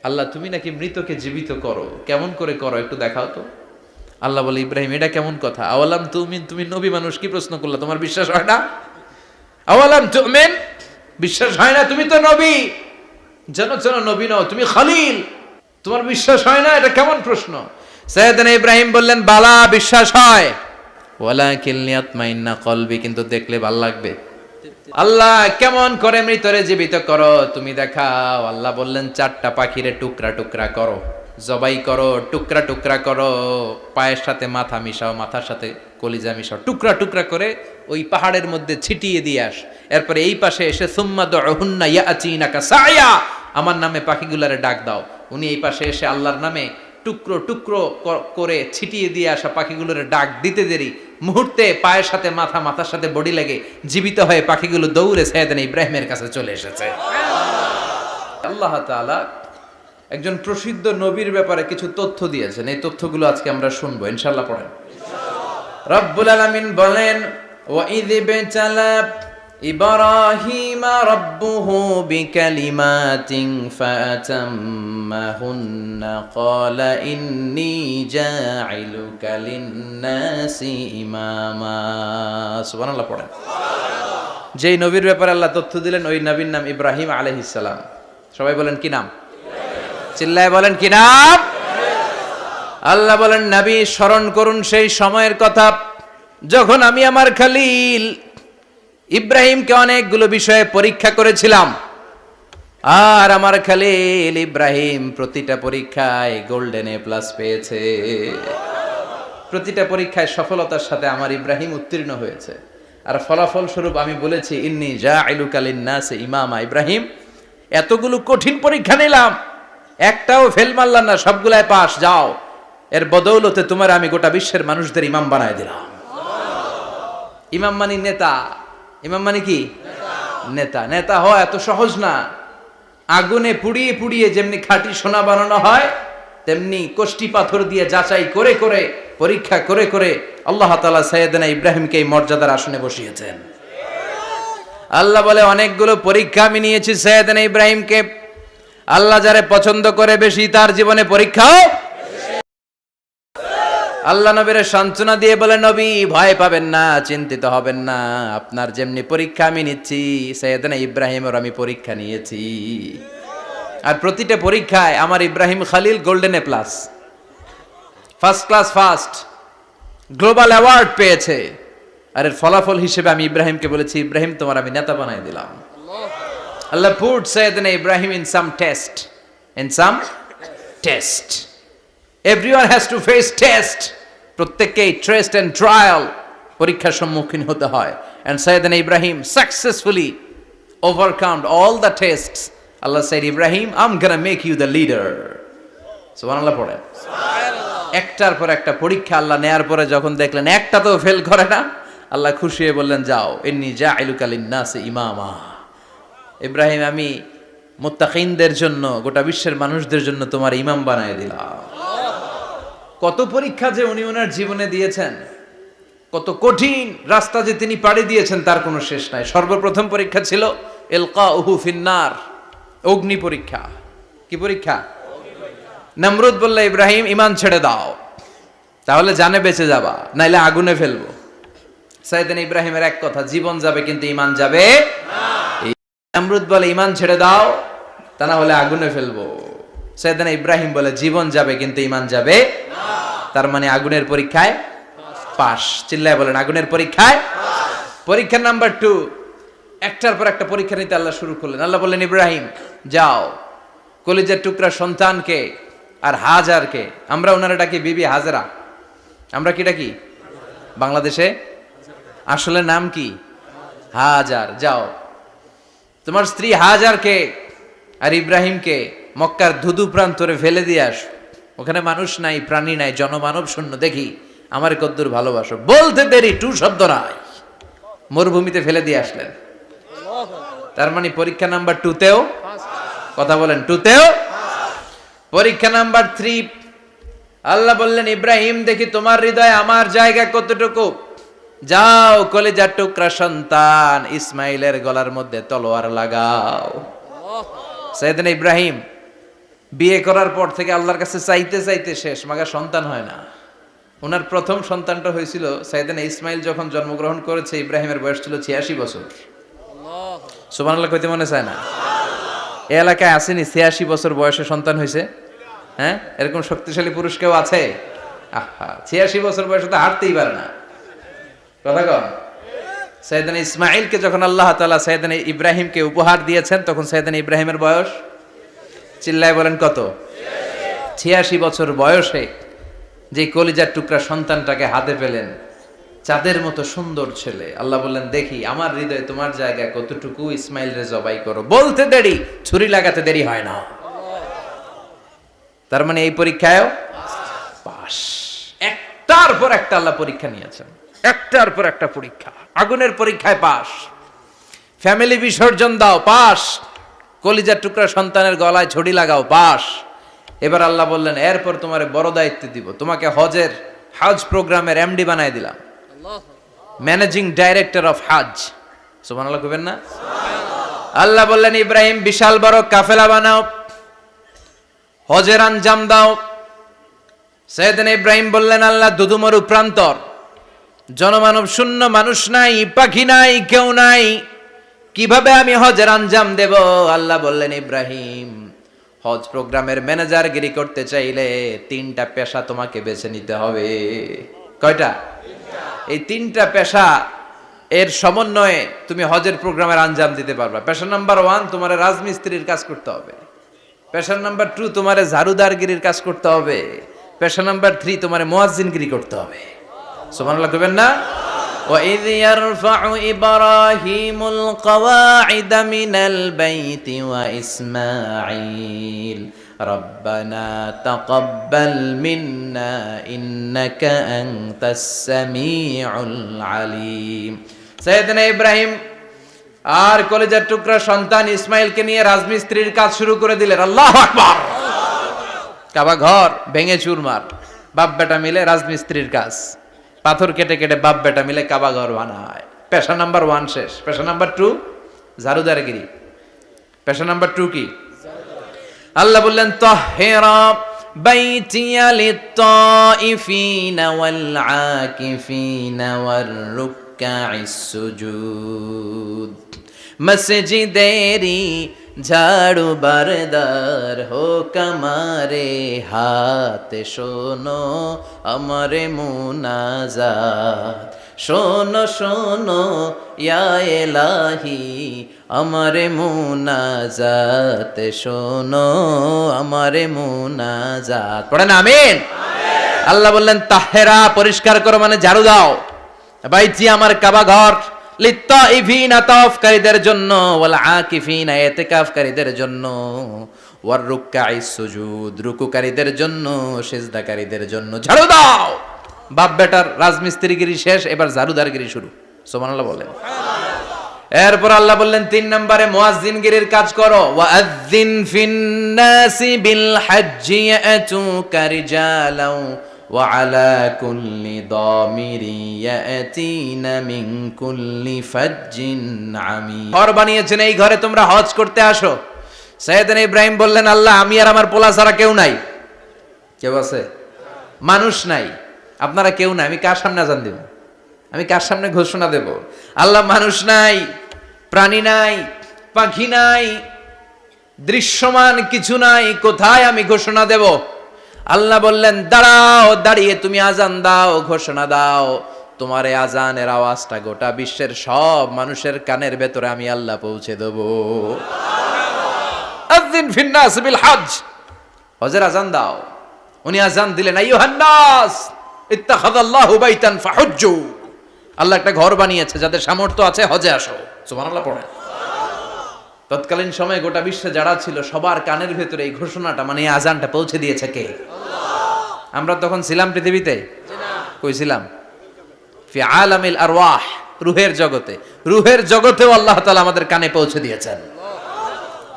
আল্লাহ তুমি নাকি মৃতকে জীবিত করো, কেমন করে করো একটু দেখাও তো। আল্লাহ বলে, ইব্রাহিম এটা কেমন কথা? আওয়ালাম তুমিন, তুমি নবী মানুষ, কি প্রশ্ন করলা? তোমার বিশ্বাস হয় না? আওয়ালাম তুমিন, বিশ্বাস হয় না? তুমি তো নবী, জানো নবী নও, তুমি খলিল, তোমার বিশ্বাস হয় না? এটা কেমন প্রশ্ন? সাইয়েদনা ইব্রাহিম বললেন, বালা, বিশ্বাস হয়, ওয়ালাকিন লিয়াতমাইন্না কলবি, কিন্তু দেখলে ভাল লাগবে। আল্লাহ কেমন করে মৃতরে জীবিত করো তুমি দেখাও। আল্লাহ বললেন, 4টা পাখিরে টুকরা টুকরা করো, জবাই করো, টুকরা টুকরা করো, পায়ের সাথে মাথা মিশাও, মাথার সাথে কলিজা মিশাও, টুকরা টুকরা করে ওই পাহাড়ের মধ্যে ছিটিয়ে দিয়ে আস। এরপরে এই পাশে এসে সুম্মা দুহুন্না ইয়াতিনাকা সায়া, আমার নামে পাখিগুলারে ডাক দাও। উনি এই পাশে এসে আল্লাহর নামে টুকরো টুকরো করে ছিটিয়ে দিয়ে আসা পাখিগুলোর ডাক দিতে দেরি, মুহূর্তে পায়ের সাথে মাথা, মাথার সাথে বডি লেগে জীবিত হয়ে পাখিগুলো দৌড়ে সাইয়েদনা ইব্রাহিমের কাছে চলে এসেছে। আল্লাহ তাআলা একজন প্রসিদ্ধ নবীর ব্যাপারে কিছু তথ্য দিয়েছেন, এই তথ্যগুলো আজকে আমরা শুনবো ইনশাআল্লাহ। পড়েন। রব্বুল আলামিন বলেন, ওয়া ইয ইবতালা ইব্রাহিমা রাব্বুহু বিকালিমাতিন ফাআতাম্মাহুন্না ক্বালা ইন্নী জাঈলুকা লিন-নাসি ইমামা। সুবহানাল্লাহ পড়েন। যেই নবীর ব্যাপারে আল্লাহ তথ্য দিলেন ওই নবীর নাম ইব্রাহিম আলাইহিস সালাম। সবাই বলেন কি নাম? চিল্লায় বলেন কি নাম? আল্লাহ বলেন, নবী স্মরণ করুন সেই সময়ের কথা যখন আমি আমার খলিল ইব্রাহিমকে অনেকগুলো বিষয়ে পরীক্ষা করেছিলাম, আর আমার খলিল ইব্রাহিম প্রতিটা পরীক্ষায় গোল্ডেন এ প্লাস পেয়েছে। প্রতিটা পরীক্ষায় সফলতার সাথে আমার ইব্রাহিম উত্তীর্ণ হয়েছে। আর ফলাফল স্বরূপ আমি বলেছি, ইন্নী জাঈলুকা লিন-নাসি ইমামা। ইব্রাহিম, এতগুলো কঠিন পরীক্ষা নিলাম, একটাও ফেল মারলাম না, সবগুলাই পাস। যাও, এর বদৌলতে তোমার আমি গোটা বিশ্বের মানুষদের ইমাম বানায় দিলাম। ইমাম মানে নেতা। ইমাম মানে কি? নেতা। নেতা হওয়া এত সহজ না। আগুনে পুড়িয়ে পুড়িয়ে যেমনি খাঁটি সোনা বানানো হয়, তেমনি কষ্টি পাথর দিয়ে যাচাই করে করে, পরীক্ষা করে করে আল্লাহ তাআলা সাইয়েদনা ইব্রাহিমকে এই মর্যাদার আসনে বসিয়েছেন। আল্লাহ বলে, অনেকগুলো পরীক্ষা আমি নিয়েছি সাইয়েদনা ইব্রাহিমকে। আল্লাহ যারে পছন্দ করে বেশি, তার জীবনে পরীক্ষাও। আল্লাহ নবীরে সান্ত্বনা দিয়ে বলে, নবী ভয় পাবেন না, চিন্তিত হবেন না, আপনার যেমনি পরীক্ষা আমি নিচ্ছি, সাইয়েদনা ইব্রাহিমের আমি পরীক্ষা নিয়েছি। আর প্রতিটা পরীক্ষায় আমার Ibrahim Khalil golden A plus, first class first, global award পেয়েছে। আর এর ফলাফল হিসেবে আমি ইব্রাহিমকে বলেছি, ইব্রাহিম তোমার আমি নেতা বানাই দিলাম। Allah put Sayyidina Ibrahim in some test. In some test. Everyone has to face test. প্রত্যেককেই টেস্ট এন্ড ট্রায়াল, পরীক্ষার সম্মুখীন হতে হয়। And Sayyidina Ibrahim successfully overcome all the tests. Allah said, Ibrahim, I'm gonna make you the leader. সুবহানাল্লাহ পড়েন। একটার পর একটা পরীক্ষা আল্লাহ নেয়ার পরে যখন দেখলেন একটা তো ফেল করে না, আল্লাহ খুশি হয়ে বললেন, যাও, ইন্নী জাঈলুকা লিন-নাসি ইমামা। ইব্রাহিম, আমি মুত্তাকিনদের জন্য, গোটা বিশ্বের মানুষদের জন্য তোমার ইমাম বানায় দিলাম। কত পরীক্ষা যে উনি ওনার জীবনে দিয়েছেন, কত কঠিন রাস্তা যে তিনি পাড়ি দিয়েছেন, তার কোনো শেষ নাই। সর্বপ্রথম পরীক্ষা ছিল ইলকাউহু ফিন্নার, অগ্নি পরীক্ষা। কি পরীক্ষা? নমরুদ বলল, ইব্রাহিম ঈমান ছেড়ে দাও, তাহলে জানে বেঁচে যাবা, নাইলে আগুনে ফেলবো। সাইয়েদনা ইব্রাহিমের এক কথা, জীবন যাবে কিন্তু ঈমান যাবে না। নমরুদ বলে, ঈমান ছেড়ে দাও, তা না হলে আগুনে ফেলবো। সাইয়েদনা ইব্রাহিম বলে, জীবন যাবে কিন্তু ঈমান যাবে না। তার মানে আগুনের পরীক্ষায় পাস। চিল্লায় বলেন, আগুনের পরীক্ষায় পাস। পরীক্ষা নাম্বার 2, একটার পর একটা পরীক্ষা নিতে আল্লাহ শুরু করলেন। আল্লাহ বললেন, ইব্রাহিম যাও, কলিজার টুকরা সন্তানকে আর হাজারকে, আমরা ওনারা ডাকি বিবি হাজরা, আমরা কি ডাকি বাংলাদেশে? আসলে নাম কি? হাজার। যাও, তোমার স্ত্রী হাজারকে আর ইব্রাহিমকে মক্কার ধুধু প্রান্তরে ফেলে দিয়ে আস। ওখানে মানুষ নাই, প্রাণী নাই, জনমানব শূন্য, দেখি আমার কদ্দুর ভালোবাসো। বলতে দেরি, টু শব্দ নাই, মরুভূমিতে ফেলে দিয়ে আসলেন। তার মানে পরীক্ষা নাম্বার 2তেও, কথা বলেন, 2তেও। পরীক্ষা নাম্বার 3, আল্লাহ বললেন, ইব্রাহিম দেখি তোমার হৃদয়ে আমার জায়গা কতটুকু। যাও, কলিজার টুকরা সন্তান ইসমাইলের গলার মধ্যে তলোয়ার লাগাও। সাইয়েদনা ইব্রাহিম বিয়ে করার পর থেকে আল্লাহর কাছে চাইতে চাইতে শেষ, মাগা সন্তান হয় না। ওনার প্রথম সন্তানটা হয়েছিল সাইয়েদনা ইসমাইল যখন জন্মগ্রহণ করেছে, ইব্রাহিমের বয়স ছিল 86 বছর। সুবহানাল্লাহ কইতে মনে চায় না? এই এলাকায় আসেনি 86 বছর বয়সে সন্তান হয়েছে? হ্যাঁ, এরকম শক্তিশালী পুরুষ কেউ আছে? আহা, 86 বছর বয়সে তো হাঁটতেই পারে না। কথা কন। সাইয়েদনা ইসমাইলকে যখন আল্লাহ তাআলা সাইয়েদনা ইব্রাহিমকে উপহার দিয়েছেন, তখন সাইয়েদনা ইব্রাহিমের বয়স, চিল্লায় বলেন কত? 86 বছর বয়সে যে কলিজার টুকরা সন্তানটাকে হাতে পেলেন, চাঁদের মতো সুন্দর ছেলে। আল্লাহ বললেন, দেখি আমার হৃদয়ে তোমার জায়গা কতটুকু, ইসমাইল রে জবাই করো। বলতে দেরি, ছুরি লাগাতে দেরি হয় না। তার মানে এই পরীক্ষায়ও পাস। একটার পর একটা আল্লাহ পরীক্ষা নিয়েছেন, একটার পর একটা পরীক্ষা। আগুনের পরীক্ষায় পাস, ফ্যামিলি বিসর্জন দাও, পাস। কলিজার টুকরা সন্তানের গলায় ছড়ি লাগাও, পাস। এবার আল্লাহ বললেন, এরপর তোমার বড় দায়িত্ব দিব, তোমাকে হজ প্রোগ্রামের এমডি বানায় দিলাম, ম্যানেজিং ডাইরেক্টর অফ হজ। সুবহানাল্লাহ কইবেন না? আল্লাহ বললেন, ইব্রাহিম বিশাল বড় কাফেলা বানাও, হজের আঞ্জাম দাও। সাইয়েদনা ইব্রাহিম বললেন, আল্লাহ দুদুমরু প্রান্তর, জনমানব শূন্য, মানুষ নাই, পাখি নাই, কেউ নাই, কিভাবে আমি হজের আঞ্জাম দেব? আল্লাহ বললেন, ইব্রাহিম হজ প্রোগ্রামের ম্যানেজারগিরি করতে চাইলে 3টা পেশা তোমাকে বেছে নিতে হবে। কয়টা? এই 3টা পেশা এর সমন্বয়ে তুমি হজের প্রোগ্রামের আঞ্জাম দিতে পারবা। পেশা নাম্বার 1, তোমার রাজমিস্ত্রির কাজ করতে হবে। পেশা নাম্বার 2, তোমার ঝাড়ুদারগিরির কাজ করতে হবে। পেশা নাম্বার 3, তোমার মুয়াজ্জিনগিরি করতে হবে। সুবহানাল্লাহ কইবেন না? وَإِذْ يَرْفَعُ إِبْرَاهِيمُ الْقَوَاعِدَ مِنَ الْبَيْتِ وَإِسْمَاعِيلُ رَبَّنَا تَقَبَّلْ مِنَّا إِنَّكَ أَنْتَ السَّمِيعُ الْعَلِيمُ। সাইয়েদনা ইব্রাহিম আর কলেজের টুকরা সন্তান ইসমাইলকে নিয়ে রাজমিস্ত্রির কাজ শুরু করে দিলেন। আল্লাহু আকবার। কাবা ঘর ভেঙে চুরমার, বাপ বেটা মিলে রাজমিস্ত্রির কাজ, পাথর কেটে কেটে বাপ বেটা মিলে কাবা ঘর বানায়। পেশা নাম্বার 1 শেষ। পেশা নাম্বার 2 ঝাড়ুদারগিরি। পেশা নাম্বার 2 কি? আল্লাহ বললেন, তাহহিরা বাইতিয়া লিত-তাইফিনা ওয়াল আকিফিনা ওয়ার রুকআইস সুজুদ। মসজিদেরি ঝাড়ু বারদার হোক আমারে হাত, শোনো আমারে মুনাজাত। শোনো শোনো ইয়া এলাহি আমারে মুনাজাত, শোনো আমারে মুনাজাত। পড়েন আমিন। আল্লাহ বললেন, তাহেরা পরিষ্কার করো, মানে ঝাড়ু দাও। বাইতি আমার কাবা ঘর, লিত্তাইফিনা তাওয়াফকারীদের জন্য, ওয়াল আকিফিনা ইতিকাফকারীদের জন্য, ওয়ার রুকআইস সুজুদ রুকুকারীদের জন্য, সিজদাকারীদের জন্য। ঝাড়ু দাও। বাপ বেটার রাজমিস্ত্রিগিরি শেষ, এবার ঝাড়ুদারগিরি শুরু। সুবহানাল্লাহ বলেন। এরপর আল্লাহ বললেন, 3 নম্বরে মুয়াজ্জিনগিরির কাজ করো। ওয়াআযযিন ফিন-নাসি বিল হজ্জি ইয়াতুকা রিজালাও ওয়া আলা কুল্লি দামিরি ইয়াতিনা মিন কুল্লি ফাজ্জিন আমিক। ঘর বানিয়েছেন, এই ঘরে তোমরা হজ করতে আসো। সাইয়েদনা ইব্রাহিম বললেন, আল্লাহ আমি আর আমার পোলা ছাড়া কেউ নাই। কেউ আছে? মানুষ নাই, আপনারা কেউ নাই, আমি কার সামনে আযান দেব? আমি কার সামনে ঘোষণা দেব? আল্লাহ মানুষ নাই, প্রাণী নাই, পাখি নাই, দৃশ্যমান কিছু নাই, কোথায় আমি ঘোষণা দেব? আল্লাহ বললেন, দাঁড়াও, দাঁড়িয়ে তুমি আজান দাও, ঘোষণা দাও। তোমার এই আজানের আওয়াজটা গোটা বিশ্বের সব মানুষের কানের ভেতরে আমি আল্লাহ পৌঁছে দেব। আযিন ফিন-নাস বিল হজ, হজের আজান দাও। উনি আজান দিলেন, আইয়ুহান নাস ইত্তাখাযাল্লাহু বাইতান ফাহুজ্জু। আল্লাহ একটা ঘর বানিয়েছে, যাদের সামর্থ্য আছে হজে আসো। সুবহানাল্লাহ পড়েন। তৎকালীন সময়ে গোটা বিশ্বে যারা ছিল সবার কানের ভেতরে এই ঘোষণাটা, মানে এই আজানটা পৌঁছে দিয়েছে কে? আল্লাহ। আমরা তখন ছিলাম পৃথিবীতে? কই ছিলাম? ফি আলামিল আরওয়াহ, রূহের জগতে। রূহের জগতেও আল্লাহ তাআলা আমাদের কানে পৌঁছে দিয়েছেন।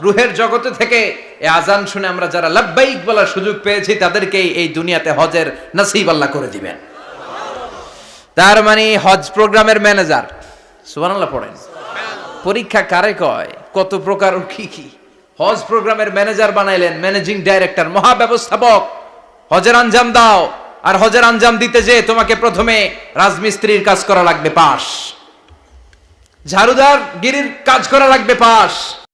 রূহের জগতে থেকে এই আজান শুনে আমরা যারা লাব্বাইক বলার সুযোগ পেয়েছি, তাদেরকে এই দুনিয়াতে হজের নসিব আল্লাহ করে দিবেন। তার মানে হজ প্রোগ্রামের ম্যানেজার। সুবহানাল্লাহ পড়েন। পরীক্ষা কারে কয়? কত প্রকার কি কি? হজ প্রোগ্রামের ম্যানেজার বানাইলেন, ম্যানেজিং ডাইরেক্টর, মহাব্যবস্থাপক। হজের আঞ্জাম দাও, আর হজের আঞ্জাম দিতে যে তোমাকে প্রথমে রাজমিস্ত্রির কাজ করা লাগবে পাস, ঝাড়ুদার গিরির কাজ করা লাগবে পাস,